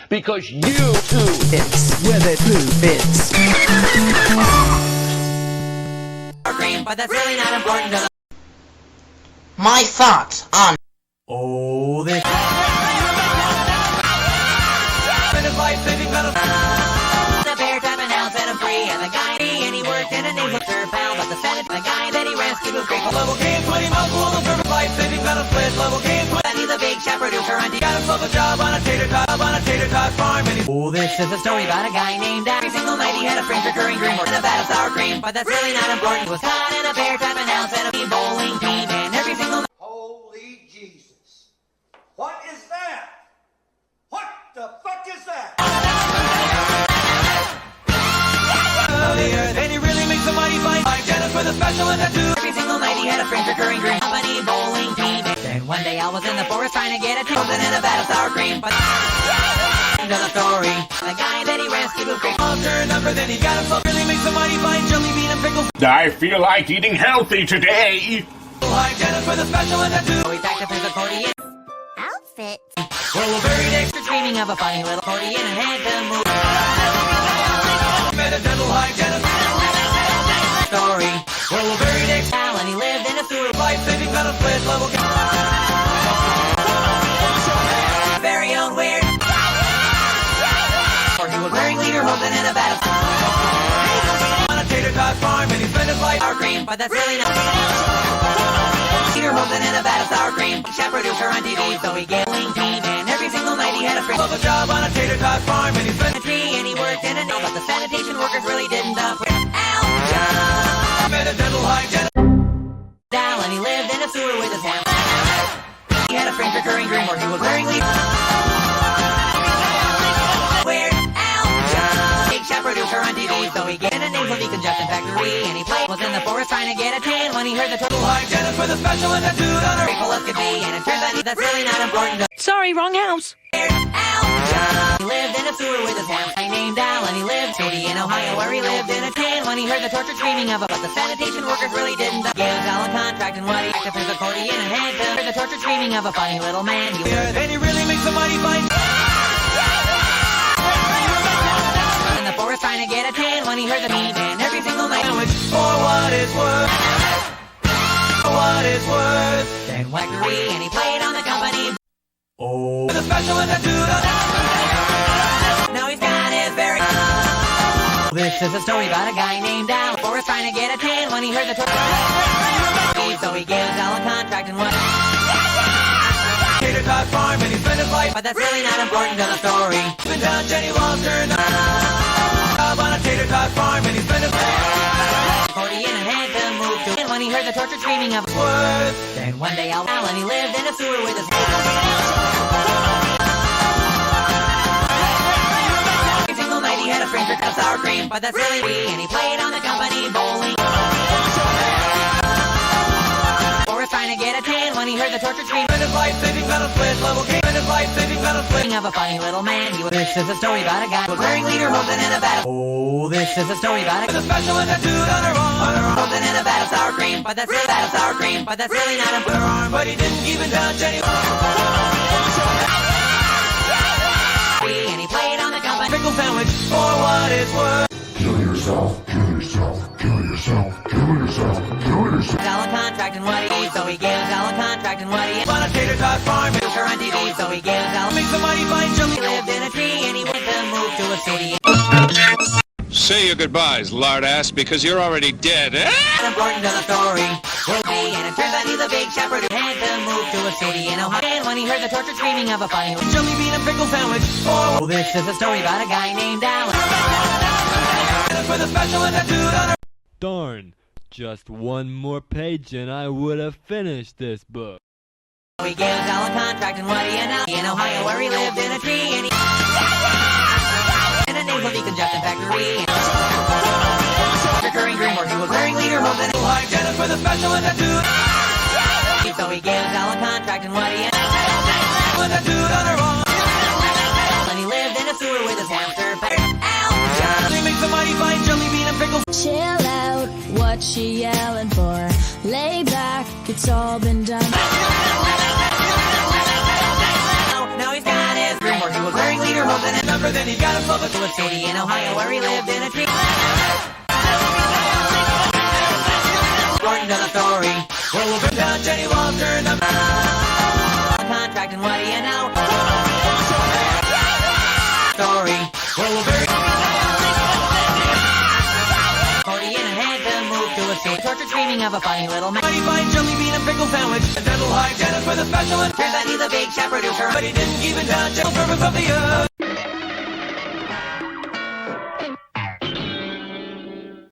because you too. It's where they prove it's. But that's really not important to the My thoughts on oh, this life-saving battle. The bear type announced that I'm free, and the guy and he worked in a naval pal, but the Senate, the guy that he rescued was grateful. Level game 20 mouthful of service, life-saving battle split. Level game 20. He's a big chef producer, and he got himself a job on a tater tot farm. And oh, this is a story about a guy named Every single night he had a strange recurring dream, working a vat of sour cream, but that's really not important. He was caught in a bear type announced that a bowling team, and every single night. Holy Jesus. What is that? What the fuck is that? And he really makes a mighty fight. Like Dennis with a special and tattoo. Every single night he had a strange recurring dream. Company bowling team. Then one day I was in the forest trying to get a chosen in a vat of sour cream. But into the story, the guy that he rescued was great. Monster number, then he got himself really makes a mighty fight. Jelly bean and pickles. I feel like eating healthy today. Like Dennis with a special and tattoo. So he packed up his accordion outfit. well, very extra dreaming of a funny little accordion and had to move. Met a dental hygienist. Story. Well, a very next pal, and he lived in a sewer. Life-saving metal split level. Very own weird. Or he was wearing leader hosen in a vat of on a tater tot farm, and he spent his life sour cream, but that's really not. Leader hosen in a vat of sour cream. Chef producer on TV, so he gambling team, and every single night he had a friend. Love a job on a tater tot farm, and he spent a tree, and he worked in a nail, but the sanitation workers really didn't met a dental hygienist. Down, and he lived in a sewer with his house. He had a strange recurring dream where he was wearing leaves. Weird Al. Big chef producer on TV, so he get in a nasal decongestant factory, and he was in the forest trying to get a tan when he heard the total hygienist with a special and tattooed on her. Grateful as could be, and it turns out that's really not important. Sorry, wrong house. Weird Al. He lived in a sewer with his house. He named Al, and he lived city in Ohio where he lived in a tan when he heard the torture screaming of it, but the sanitation workers really didn't. Gave Al a contract, and what he picked up his accordion and had to hear the torture screaming of a funny little man. And he really makes a mighty fight. In the forest trying to get a tan when he heard the beat, and every single night. For what it's worth. For what it's worth. Then Wackery, and he played on the company. Oh, the special and tattooed on. Now he's got his very. This is a story about a guy named Al. Forrest trying to get a tan when he heard the torture. So he gives Al a contract and what? Tater tot farm, and he spent his life, but that's really not important to the story. Even down Jenny Walter job on a tater tot farm, and he spent his life. Accordion and had to move to. And when he heard the torture screaming of words, then one day Al, and he lived in a sewer with his. He had a stranger of sour cream, but that's really me, and he played on the company bowling. Forrest trying to get a tan when he heard the torture scream. And his life-saving metal split level game, and his life-saving metal split of a funny little man. This is a story about a guy who was wearing leader hosen in a vat. Oh, this is a story about a special and tattooed on her arm. Hosen in a vat of sour cream, but that's really vat of sour cream, but that's really not a her arm. But he didn't even down Jenny. And he played on the company pickle sandwich for what it's worth. Kill yourself, kill yourself, kill yourself, kill yourself, kill yourself. Al a contract and what he eats, so he gives Al a contract and what he eats. On a tater tot farm, and her on TV, so he gives Al makes a mighty fine jump. He lived in a tree, and he went to move to a city. Say your goodbyes, lard ass, because you're already dead, eh? Important to the story will be, and it turns out he's a big shepherd who had to move to a city in Ohio. And when he heard the torture screaming of a funny jelly bean and pickle sandwich. Oh, this is a story about a guy named Al. For the special and tattooed on her. Darn, just one more page and I would have finished this book. He gives Al a contract and what he and Al in Ohio where he lived in a tree, and he in a nasal decongestant factory. Recurring dream where he was wearing leader hosen and hygienist for the special and tattooed. So he gives Al a contract and what he and tattooed on her arm. And he lived in a sewer with his hamster pet. Al, he makes a mighty fine jelly bean and pickles. Chill out, what she yelling for? Lay back, it's all been done. Now he's got his dream where he was wearing leader holding a number, then he got himself to a city in Ohio where he lived in a tree. According to the story, well, we'll down Jenny Walter and the contract, and what do you know? Story, well, we'll bury accordion and had to move to a city. Tortured screaming of a funny little man. Mighty fine jelly bean and pickle sandwich. A dental hygienist for the special. And turns out he's a big chef producer, but he didn't even touch the purpose of the earth.